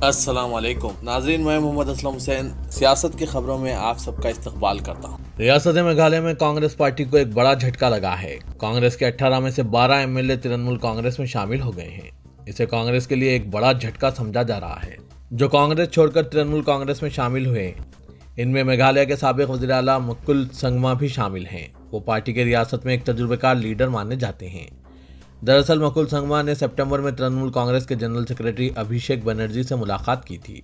السلام علیکم ناظرین، میں محمد اسلم حسین سیاست کی خبروں میں آپ سب کا استقبال کرتا ہوں۔ ریاست میگھالیہ میں کانگریس پارٹی کو ایک بڑا جھٹکا لگا ہے۔ کانگریس کے 18 میں سے 12 MLA ترنمول کانگریس میں شامل ہو گئے ہیں۔ اسے کانگریس کے لیے ایک بڑا جھٹکا سمجھا جا رہا ہے۔ جو کانگریس چھوڑ کر ترنمول کانگریس میں شامل ہوئے، ان میں میگھالیہ کے سابق وزیر اعلیٰ مکل سنگما بھی شامل ہیں۔ وہ پارٹی کے ریاست میں ایک تجربہ کار لیڈر مانے جاتے ہیں۔ دراصل مکل سنگما نے سپٹمبر میں ترنمول کانگریس کے جنرل سیکرٹری ابھیشیک بنرجی سے ملاقات کی تھی۔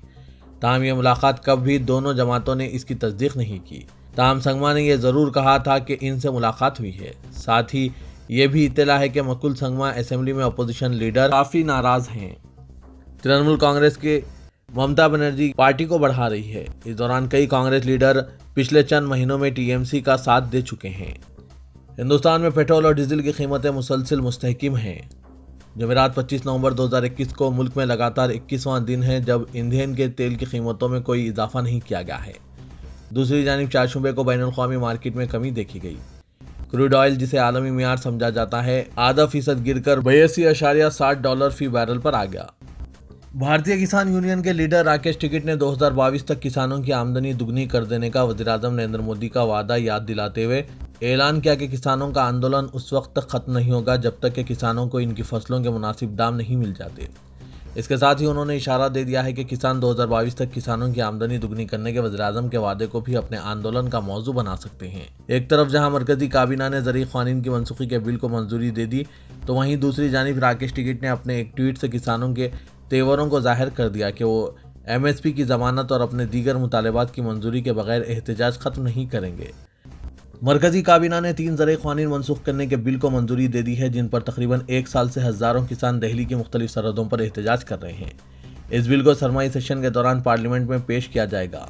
تاہم یہ ملاقات کب بھی دونوں جماعتوں نے اس کی تصدیق نہیں کی۔ تاہم سنگما نے یہ ضرور کہا تھا کہ ان سے ملاقات ہوئی ہے۔ ساتھ ہی یہ بھی اطلاع ہے کہ مکل سنگما اسمبلی میں اپوزیشن لیڈر کافی ناراض ہیں۔ ترنمول کانگریس کی ممتا بنرجی پارٹی کو بڑھا رہی ہے۔ اس دوران کئی کانگریس لیڈر پچھلے چند مہینوں میں TMC کا ساتھ دے چکے ہیں۔ ہندوستان میں پیٹرول اور ڈیزل کی قیمتیں مسلسل مستحکم ہیں۔ جمعرات 25 نومبر 2021 کو ملک میں لگاتار 21واں دن ہے جب ایندھن کے تیل کی قیمتوں میں کوئی اضافہ نہیں کیا گیا ہے۔ دوسری جانب چارشنبے کو بین الاقوامی مارکیٹ میں کمی دیکھی گئی۔ کروڈ آئل، جسے عالمی معیار سمجھا جاتا ہے، ½ گر کر $82.60 فی بیرل پر آ گیا۔ بھارتیہ کسان یونین کے لیڈر راکیش ٹکیٹ نے 2022 تک کسانوں کی آمدنی دگنی کر دینے کا وزیراعظم نریندر مودی کا وعدہ یاد دلاتے ہوئے اعلان کیا کہ کسانوں کا آندولن اس وقت تک ختم نہیں ہوگا جب تک کہ کسانوں کو ان کی فصلوں کے مناسب دام نہیں مل جاتے۔ اس کے ساتھ ہی انہوں نے اشارہ دے دیا ہے کہ کسان 2022 تک کسانوں کی آمدنی دگنی کرنے کے وزیراعظم کے وعدے کو بھی اپنے آندولن کا موضوع بنا سکتے ہیں۔ ایک طرف جہاں مرکزی کابینہ نے زرعی قوانین کی منسوخی کے بل کو منظوری دے دی، تو وہیں دوسری جانب راکیش ٹکیٹ نے اپنے ایک ٹویٹ سے کسانوں کے تیوروں کو ظاہر کر دیا کہ وہ MSP کی ضمانت اور اپنے دیگر مطالبات کی منظوری کے بغیر احتجاج ختم نہیں کریں گے۔ مرکزی کابینہ نے 3 زرعی قوانین منسوخ کرنے کے بل کو منظوری دے دی ہے، جن پر تقریباً 1 سال سے ہزاروں کسان دہلی کی مختلف سرحدوں پر احتجاج کر رہے ہیں۔ اس بل کو سرمائی سیشن کے دوران پارلیمنٹ میں پیش کیا جائے گا۔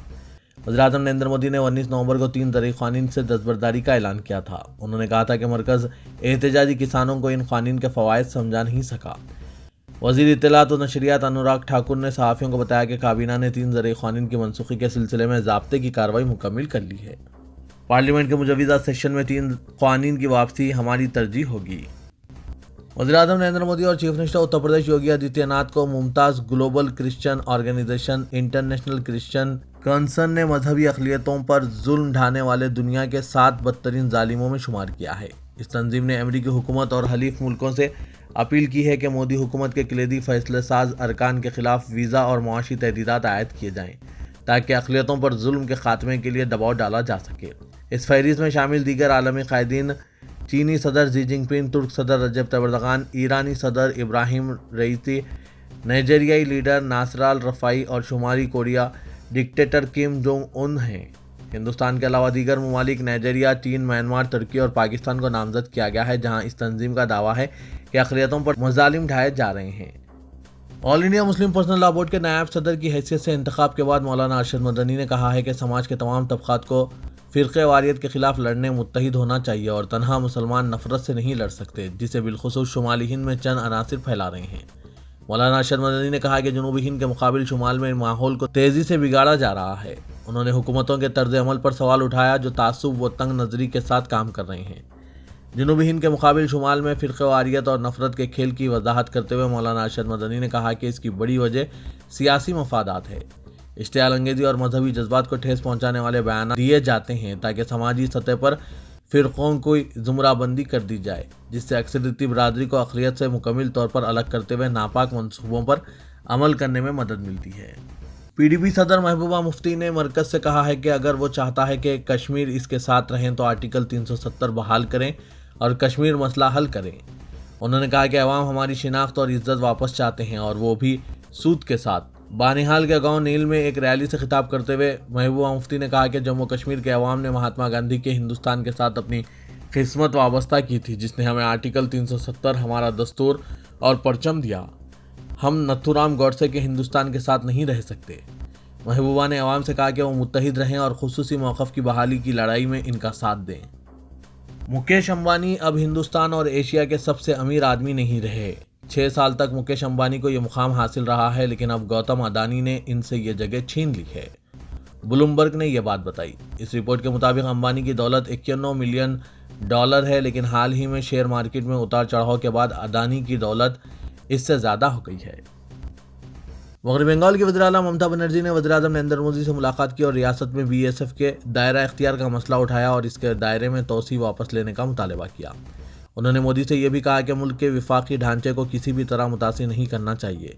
وزیراعظم نریندر مودی نے 19 نومبر کو 3 زرعی قوانین سے دستبرداری کا اعلان کیا تھا۔ انہوں نے کہا تھا کہ مرکز احتجاجی کسانوں کو ان قوانین کے فوائد سمجھا نہیں سکا۔ وزیر اطلاعات و نشریات انوراگ ٹھاکر نے صحافیوں کو بتایا کہ کابینہ نے 3 زرعی قوانین کی منسوخی کے سلسلے میں ضابطے کی کارروائی مکمل کر لی ہے۔ پارلیمنٹ کے مجوزہ سیشن میں 3 قوانین کی واپسی ہماری ترجیح ہوگی۔ وزیراعظم نریندر مودی اور chief minister Uttar Pradesh Yogi Adityanath کو ممتاز global Christian organisation International Christian Concern نے مذہبی اقلیتوں پر ظلم ڈھانے والے دنیا کے 7 بدترین ظالموں میں شمار کیا ہے۔ اس تنظیم نے امریکی حکومت اور حلیف ملکوں سے اپیل کی ہے کہ مودی حکومت کے کلیدی فیصلہ ساز ارکان کے خلاف ویزا اور معاشی تحدیدات عائد کیے جائیں تاکہ اقلیتوں پر ظلم کے خاتمے کے لیے دباؤ ڈالا جا سکے۔ اس فہرست میں شامل دیگر عالمی قائدین چینی صدر شی جن پنگ، ترک صدر رجب طیب ایردوان، ایرانی صدر ابراہیم رئیسی، نائجیریائی لیڈر ناصر الرفاعی اور شمالی Korea dictator Kim Jong Un ہیں۔ ہندوستان کے علاوہ دیگر ممالک نائجیریا، چین، میانمار، ترکی اور پاکستان کو نامزد کیا گیا ہے، جہاں اس تنظیم کا دعویٰ ہے کہ اقلیتوں پر مظالم ڈھائے جا رہے ہیں۔ All India Muslim Personal Law Board کے نائب صدر کی حیثیت سے انتخاب کے بعد مولانا ارشد مدنی نے کہا ہے کہ سماج کے تمام طبقات کو فرقہ واریت کے خلاف لڑنے متحد ہونا چاہیے اور تنہا مسلمان نفرت سے نہیں لڑ سکتے، جسے بالخصوص شمالی ہند میں چند عناصر پھیلا رہے ہیں۔ مولانا ارشد مدنی نے کہا کہ جنوبی ہند کے مقابل شمال میں ماحول کو تیزی سے بگاڑا جا رہا ہے۔ انہوں نے حکومتوں کے طرز عمل پر سوال اٹھایا جو تعصب و تنگ نظری کے ساتھ کام کر رہے ہیں۔ جنوبی ہند کے مقابل شمال میں فرقہ واریت اور نفرت کے کھیل کی وضاحت کرتے ہوئے مولانا ارشد مدنی نے کہا کہ اس کی بڑی وجہ سیاسی مفادات ہے۔ اشتعال انگیزی اور مذہبی جذبات کو ٹھیس پہنچانے والے بیانات دیے جاتے ہیں تاکہ سماجی سطح پر فرقوں کی زمرہ بندی کر دی جائے، جس سے اکثریتی برادری کو اقلیت سے مکمل طور پر الگ کرتے ہوئے ناپاک منصوبوں پر عمل کرنے میں مدد ملتی ہے۔ PDP صدر محبوبہ مفتی نے مرکز سے کہا ہے کہ اگر وہ چاہتا ہے کہ کشمیر اس کے ساتھ رہیں تو آرٹیکل 370 بحال کریں اور کشمیر مسئلہ حل کریں۔ انہوں نے کہا کہ عوام ہماری شناخت اور عزت واپس چاہتے ہیں اور وہ بھی سود کے ساتھ۔ بانہال کے گاؤں نیل میں ایک ریلی سے خطاب کرتے ہوئے محبوبہ مفتی نے کہا کہ جموں کشمیر کے عوام نے مہاتما گاندھی کے ہندوستان کے ساتھ اپنی قسمت وابستہ کی تھی، جس نے ہمیں آرٹیکل 370، ہمارا دستور اور پرچم دیا۔ ہم نتھو رام گوڈسے کے ہندوستان کے ساتھ نہیں رہ سکتے۔ محبوبہ نے عوام سے کہا کہ وہ متحد رہیں اور خصوصی موقف کی بحالی کی لڑائی میں ان کا ساتھ دیں۔ مکیش امبانی اب ہندوستان اور ایشیا کے سب سے امیر آدمی نہیں رہے۔ 6 سال تک مکیش امبانی کو یہ مقام حاصل رہا ہے، لیکن اب گوتم اڈانی نے ان سے یہ جگہ چھین لی ہے۔ بلومبرگ نے یہ بات بتائی۔ اس رپورٹ کے مطابق امبانی کی دولت $91 ملین ہے، لیکن حال ہی میں شیئر مارکیٹ میں اتار چڑھاؤ کے بعد اڈانی کی دولت اس سے زیادہ ہو گئی ہے۔ مغربی بنگال کی وزیر اعلیٰ ممتا بنرجی نے وزیر اعظم نریندر مودی سے ملاقات کی اور ریاست میں BSF کے دائرہ اختیار کا مسئلہ اٹھایا اور اس کے دائرے میں توسیع واپس لینے کا مطالبہ کیا۔ انہوں نے مودی سے یہ بھی کہا کہ ملک کے وفاقی ڈھانچے کو کسی بھی طرح متاثر نہیں کرنا چاہیے۔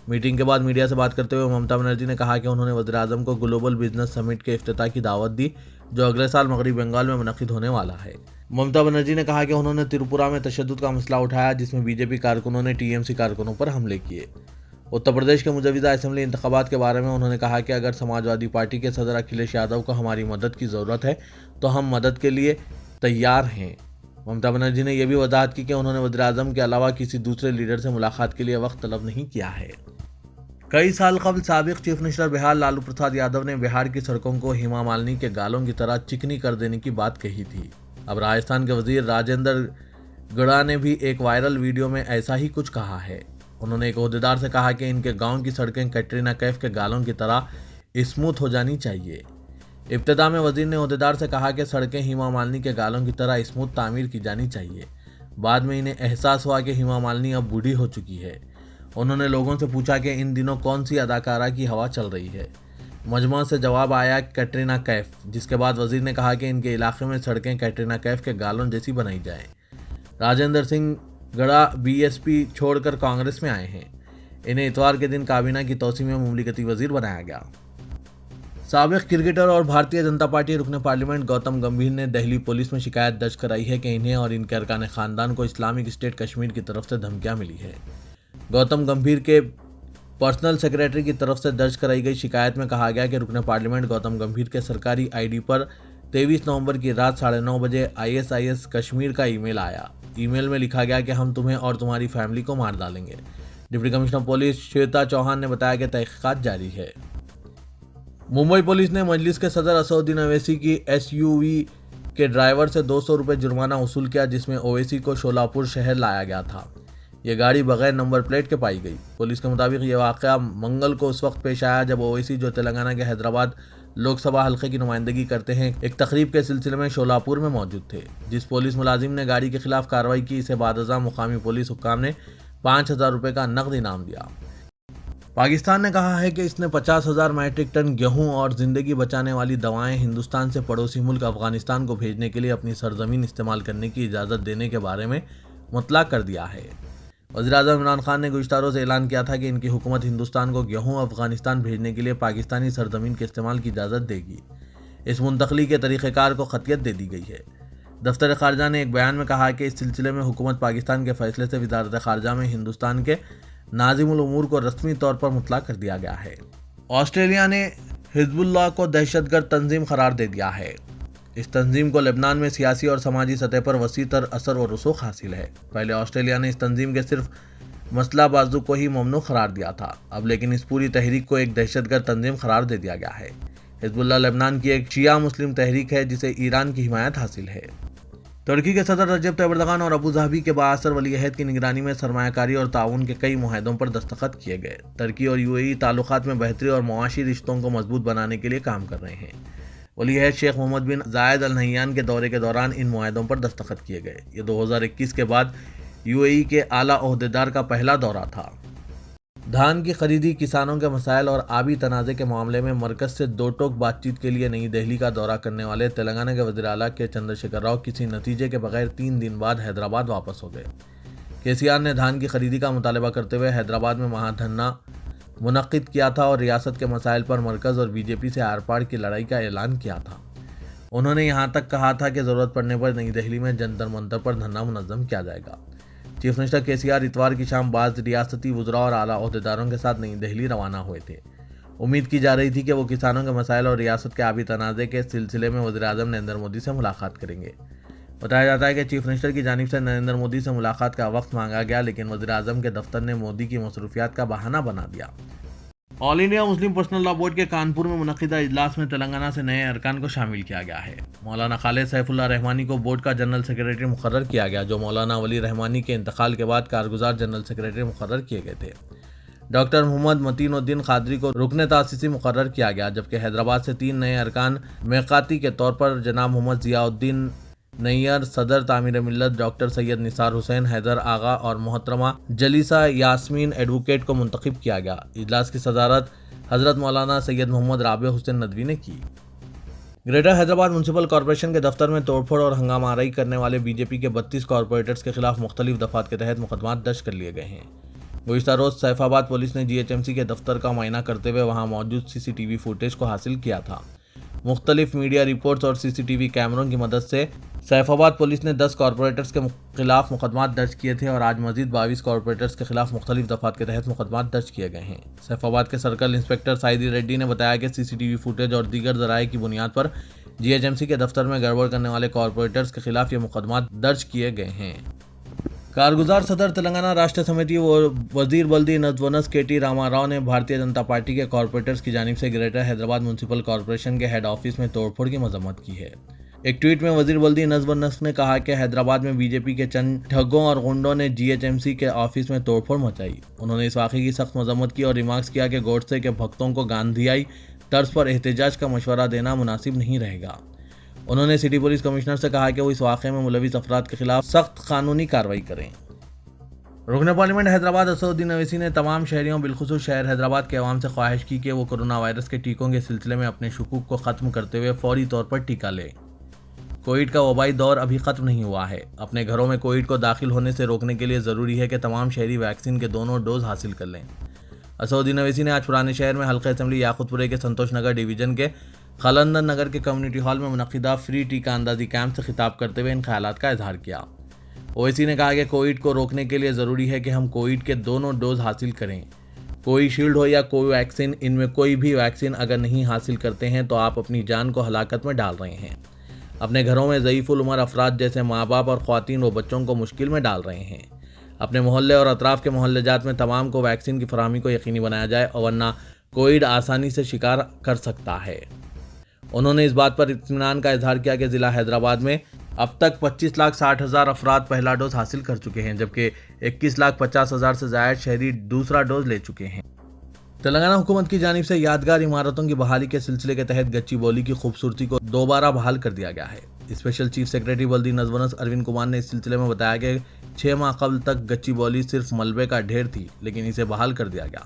میٹنگ کے بعد میڈیا سے بات کرتے ہوئے ممتا بنرجی نے کہا کہ انہوں نے وزیر اعظم کو گلوبل بزنس سمٹ کے افتتاح کی دعوت دی جو اگلے سال مغربی بنگال میں منعقد ہونے والا ہے۔ ممتا بنرجی نے کہا کہ انہوں نے تریپورہ میں تشدد کا مسئلہ اٹھایا جس میں BJP کارکنوں نے TMC کارکنوں پر حملے کیے۔ اتر پردیش کے مجوزہ اسمبلی انتخابات کے بارے میں انہوں نے کہا کہ اگر سماجوادی پارٹی کے صدر اکھلیش یادو کو ہماری مدد کی ضرورت ہے تو ہم مدد کے لیے تیار ہیں۔ ممتا بنرجی نے یہ بھی وضاحت کی کہ انہوں نے وزیر اعظم کے علاوہ کسی دوسرے لیڈر سے ملاقات کے لیے وقت طلب نہیں کیا ہے۔ کئی سال قبل سابق چیف منسٹر بہار لالو پرساد یادو نے بہار کی سڑکوں کو ہیما مالنی کے گالوں کی طرح چکنی کر دینے کی بات کہی تھی۔ اب راجستھان کے وزیر راجندر گڑا نے بھی ایک وائرل ویڈیو میں ایسا ہی کچھ کہا ہے۔ انہوں نے ایک عہدیدار سے کہا کہ ان کے گاؤں کی سڑکیں کیٹرینہ کیف کے گالوں کی طرح اسموتھ ہو جانی چاہیے۔ ابتدا میں وزیر نے عہدیدار سے کہا کہ سڑکیں ہیما مالنی کے گالوں کی طرح اسموتھ تعمیر کی جانی چاہیے۔ بعد میں انہیں احساس ہوا کہ ہیما مالنی اب بوڑھی ہو چکی ہے۔ انہوں نے لوگوں سے پوچھا کہ ان دنوں کون سی اداکارہ کی ہوا چل رہی ہے۔ مجمع سے جواب آیا کیٹرینہ کیف، جس کے بعد وزیر نے کہا کہ ان کے علاقے میں سڑکیں کیٹرینہ کیف کے گالوں جیسی بنائی جائیں۔ راجندر سنگھ گڑا BSP چھوڑ کر کانگریس میں آئے ہیں۔ انہیں اتوار کے دن کابینہ کی توسیع میں مملکتی وزیر بنایا گیا۔ سابق کرکٹر اور بھارتیہ جنتا پارٹی رکن پارلیمنٹ گوتم گمبھیر نے دہلی پولیس میں شکایت درج کرائی ہے کہ انہیں اور ان کے ارکان خاندان کو اسلامک اسٹیٹ کشمیر کی طرف سے دھمکیاں ملی ہے۔ گوتم گمبھیر کے پرسنل سیکریٹری کی طرف سے درج کرائی گئی شکایت میں کہا گیا کہ رکن پارلیمنٹ گوتم گمبھیر کے سرکاری ID پر 23 نومبر کی رات 9:30 بجے ISIS کشمیر کا ای میل آیا۔ ای میل میں لکھا گیا کہ ہم تمہیں اور تمہاری فیملی کو مار ڈالیں گے۔ Deputy commissioner police Shweta Chauhan نے بتایا کہ تحقیقات جاری ہے۔ ممبئی پولیس نے مجلس کے صدر اسدالدین اویسی کی SUV کے ڈرائیور سے 200 روپے جرمانہ وصول کیا جس میں اویسی کو شولاپور شہر لایا گیا تھا۔ یہ گاڑی بغیر نمبر پلیٹ کے پائی گئی۔ پولیس کے مطابق یہ واقعہ منگل کو اس وقت پیش آیا جب اویسی جو تلنگانہ کے حیدرآباد لوک سبھا حلقے کی نمائندگی کرتے ہیں ایک تقریب کے سلسلے میں شولاپور میں موجود تھے۔ جس پولیس ملازم نے گاڑی کے خلاف کارروائی کی اسے بعد ازاں مقامی پولیس حکام نے 5,000 روپے کا نقد انعام دیا۔ پاکستان نے کہا ہے کہ اس نے 50,000 میٹرک ٹن گیہوں اور زندگی بچانے والی دوائیں ہندوستان سے پڑوسی ملک افغانستان کو بھیجنے کے لیے اپنی سرزمین استعمال کرنے کی اجازت دینے کے بارے میں مطلع کر دیا ہے۔ وزیر اعظم عمران خان نے گزشتہ روز اعلان کیا تھا کہ ان کی حکومت ہندوستان کو گیہوں افغانستان بھیجنے کے لیے پاکستانی سرزمین کے استعمال کی اجازت دے گی۔ اس منتقلی کے طریقہ کار کو خطیت دے دی گئی ہے۔ دفتر خارجہ نے ایک بیان میں کہا کہ اس سلسلے میں حکومت پاکستان کے فیصلے سے وزارت خارجہ میں ہندوستان کے ناظم الامور کو رسمی طور پر مطلع کر دیا گیا ہے۔ آسٹریلیا نے حزب اللہ کو دہشت گرد تنظیم قرار دے دیا ہے۔ اس تنظیم کو لبنان میں سیاسی اور سماجی سطح پر وسیع تر اثر و رسوخ حاصل ہے۔ پہلے آسٹریلیا نے اس تنظیم کے صرف مسلح بازو کو ہی ممنوع قرار دیا تھا، اب لیکن اس پوری تحریک کو ایک دہشت گرد تنظیم قرار دے دیا گیا ہے۔ حزب اللہ لبنان کی ایک شیعہ مسلم تحریک ہے جسے ایران کی حمایت حاصل ہے۔ ترکی کے صدر رجب طیب اردوغان اور ابوظہبی کے بااثر ولی عہد کی نگرانی میں سرمایہ کاری اور تعاون کے کئی معاہدوں پر دستخط کیے گئے۔ ترکی اور UAE تعلقات میں بہتری اور معاشی رشتوں کو مضبوط بنانے کے لیے کام کر رہے ہیں۔ ولی عہد شیخ محمد بن زائد ال نہیان کے دورے کے دوران ان معاہدوں پر دستخط کیے گئے۔ یہ 2021 کے بعد UAE کے اعلیٰ عہدیدار کا پہلا دورہ تھا۔ دھان کی خریدی، کسانوں کے مسائل اور آبی تنازع کے معاملے میں مرکز سے دو ٹوک بات چیت کے لیے نئی دہلی کا دورہ کرنے والے تلنگانہ کے وزیر اعلیٰ کے چندر شیکھر راؤ کسی نتیجے کے بغیر 3 دن بعد حیدرآباد واپس ہو گئے۔ KCR نے دھان کی خریدی کا مطالبہ کرتے ہوئے حیدرآباد میں مہا دھرنا منعقد کیا تھا اور ریاست کے مسائل پر مرکز اور BJP سے آر پار کی لڑائی کا اعلان کیا تھا۔ انہوں نے یہاں تک کہا تھا کہ ضرورت پڑنے پر نئی دہلی میں جنتر منتر پر دھرنا منظم کیا جائے گا۔ چیف منسٹر KCR اتوار کی شام بعض ریاستی وزراء اور اعلیٰ عہدیداروں کے ساتھ نئی دہلی روانہ ہوئے تھے۔ امید کی جا رہی تھی کہ وہ کسانوں کے مسائل اور ریاست کے آبی تنازع کے سلسلے میں وزیر اعظم نریندر مودی سے ملاقات کریں گے۔ بتایا جاتا ہے کہ چیف منسٹر کی جانب سے نریندر مودی سے ملاقات کا وقت مانگا گیا، لیکن وزیر اعظم کے دفتر نے مودی کی مصروفیات کا بہانہ بنا دیا۔ All India Muslim Personal Law Board کے کانپور میں منعقدہ اجلاس میں تلنگانہ سے نئے ارکان کو شامل کیا گیا ہے۔ مولانا خالد سیف اللہ رحمانی کو بورڈ کا جنرل سیکریٹری مقرر کیا گیا، جو مولانا ولی رحمانی کے انتقال کے بعد کارگزار جنرل سیکریٹری مقرر کیے گئے تھے۔ ڈاکٹر محمد متین الدین قادری کو رکن تاسیسی مقرر کیا گیا، جبکہ حیدرآباد سے 3 نئے ارکان میقاتی کے طور پر جناب محمد ضیاء الدین نیر صدر تعمیر ملت ڈاکٹر سید نثار حسین حیدر آغا اور محترمہ جلیسہ یاسمین ایڈوکیٹ کو منتخب کیا گیا۔ اجلاس کی صدارت حضرت مولانا سید محمد رابع حسین ندوی نے کی۔ گریٹر حیدرآباد میونسپل کارپوریشن کے دفتر میں توڑ پھوڑ اور ہنگامہ آرائی کرنے والے بی جے پی کے 32 کارپوریٹرز کے خلاف مختلف دفعات کے تحت مقدمات درج کر لیے گئے ہیں۔ گزشتہ روز سیف آباد پولیس نے GHMC کے دفتر کا معائنہ کرتے ہوئے وہاں موجود CCTV فوٹیج کو حاصل کیا تھا۔ مختلف میڈیا رپورٹس اور CCTV کیمروں کی مدد سے سیف آباد پولیس نے 10 کارپوریٹرز کے خلاف مقدمات درج کیے تھے اور آج مزید 22 کارپوریٹرز کے خلاف مختلف دفعات کے تحت مقدمات درج کیے گئے ہیں۔ سیف آباد کے سرکل انسپکٹر سائیدی ریڈی نے بتایا کہ CCTV فوٹیج اور دیگر ذرائع کی بنیاد پر GHMC کے دفتر میں گڑبڑ کرنے والے کارپوریٹرز کے خلاف یہ مقدمات درج کیے گئے ہیں۔ کارگزار صدر تلنگانہ راشٹر سمیتی وزیر بلدی نظم و نسق KT راما راؤ نے بھارتیہ جنتا پارٹی کے کارپوریٹرز کی جانب سے گریٹر حیدرآباد میونسپل کارپوریشن کے ہیڈ آفس میں توڑ پھوڑ کی مذمت کی ہے۔ ایک ٹویٹ میں وزیر بلدی نظم و نسق نے کہا کہ حیدرآباد میں BJP کے چند ٹھگوں اور غنڈوں نے GHMC کے آفس میں توڑ پھوڑ مچائی۔ انہوں نے اس واقعے کی سخت مذمت کی اور ریمارکس کیا کہ گوڈسے کے بھکتوں کو گاندھیائی طرز پر احتجاج کا مشورہ دینا مناسب نہیں رہے گا۔ انہوں نے سٹی پولیس کمشنر سے کہا کہ وہ اس واقعے میں ملوث افراد کے خلاف سخت قانونی کارروائی کریں۔ رکن پارلیمنٹ حیدرآباد اسدالدین اویسی نے تمام شہریوں بالخصوص شہر حیدرآباد کے عوام سے خواہش کی کہ وہ کورونا وائرس کے ٹیکوں کے سلسلے میں اپنے شکوک کو ختم کرتے ہوئے فوری طور پر ٹیکہ لیں۔ کووڈ کا وبائی دور ابھی ختم نہیں ہوا ہے۔ اپنے گھروں میں کووڈ کو داخل ہونے سے روکنے کے لیے ضروری ہے کہ تمام شہری ویکسین کے دونوں ڈوز حاصل کر لیں۔ اسدالدین اویسی نے آج پرانے شہر میں حلقہ اسمبلی یاقوت پورے کے سنتوش نگر ڈویژن کے خلندر نگر کے کمیونٹی ہال میں منعقدہ فری ٹیکہ اندازی کیمپ سے خطاب کرتے ہوئے ان خیالات کا اظہار کیا۔ اویسی نے کہا کہ کووڈ کو روکنے کے لیے ضروری ہے کہ ہم کووڈ کے دونوں ڈوز حاصل کریں۔ کوئی شیلڈ ہو یا کوئی ویکسین، ان میں کوئی بھی ویکسین اگر نہیں حاصل کرتے ہیں تو آپ اپنی جان کو ہلاکت میں ڈال رہے ہیں۔ اپنے گھروں میں ضعیف العمر افراد جیسے ماں باپ اور خواتین و بچوں کو مشکل میں ڈال رہے ہیں۔ اپنے محلے اور اطراف کے محلے جات میں تمام کو ویکسین کی فراہمی کو یقینی بنایا جائے ورنہ کووڈ آسانی سے شکار کر سکتا ہے۔ انہوں نے اس بات پر اطمینان کا اظہار کیا کہ ضلع حیدرآباد میں اب تک 25,60,000 افراد پہلا ڈوز حاصل کر چکے ہیں جبکہ 21,50,000 سے زائد شہری دوسرا ڈوز لے چکے ہیں۔ تلنگانہ حکومت کی جانب سے یادگار عمارتوں کی بحالی کے سلسلے کے تحت گچی بولی کی خوبصورتی کو دوبارہ بحال کر دیا گیا ہے۔ اسپیشل چیف سیکرٹری بلدی نظم و نسق اروند کمار نے اس سلسلے میں بتایا کہ 6 ماہ قبل تک گچی بولی صرف ملبے کا ڈھیر تھی لیکن اسے بحال کر دیا گیا۔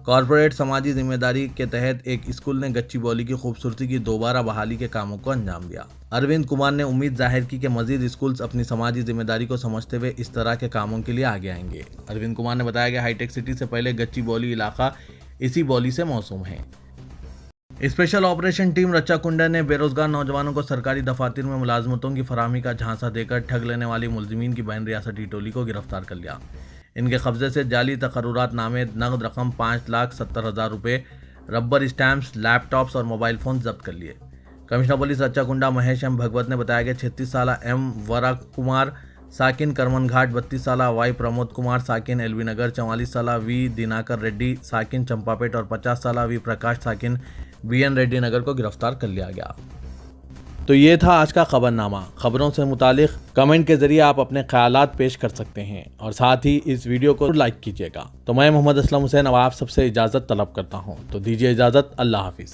کارپوریٹ سماجی ذمہ داری کے تحت ایک اسکول نے گچی بولی کی خوبصورتی کی دوبارہ بحالی کے کاموں کو انجام دیا۔ اروند کمار نے امید ظاہر کی کہ مزید اسکولز اپنی سماجی ذمہ داری کو سمجھتے ہوئے اس طرح کے کاموں کے لیے آگے آئیں گے۔ اروند کمار نے بتایا کہ ہائی ٹیک سٹی سے پہلے گچی بولی علاقہ اسی بولی سے موسوم ہے۔ اسپیشل آپریشن ٹیم رچا کنڈا نے بے روزگار نوجوانوں کو سرکاری دفاتر میں ملازمتوں کی فراہمی کا جھانسا دے کر ٹھگ لینے والی ملزمین کی بین ریاستی ٹولی کو گرفتار کر لیا۔ ان کے قبضے سے جعلی تقررات نامے، نقد رقم 5,70,000 روپے، ربر اسٹیمپس، لیپ ٹاپس اور موبائل فون ضبط کر لیے۔ کمشنر پولیس رچا کنڈا مہیش ایم بھگوت نے بتایا کہ 36 سالہ ایم ورا کمار ساکن کرمن گھاٹ، 32 سالہ وائی پرمود کمار ساکن ایل بی نگر، 44 سالہ وی دیناکر ریڈی ساکن چمپاپیٹ اور 50 سالہ وی پرکاش ساکن BN ریڈی نگر کو گرفتار کر لیا گیا۔ تو یہ تھا آج کا خبرنامہ۔ خبروں سے متعلق کمنٹ کے ذریعے آپ اپنے خیالات پیش کر سکتے ہیں اور ساتھ ہی اس ویڈیو کو لائک کیجیے گا۔ تو میں محمد اسلم حسین اب آپ سب سے اجازت طلب کرتا ہوں، تو دیجیے اجازت۔ اللہ حافظ۔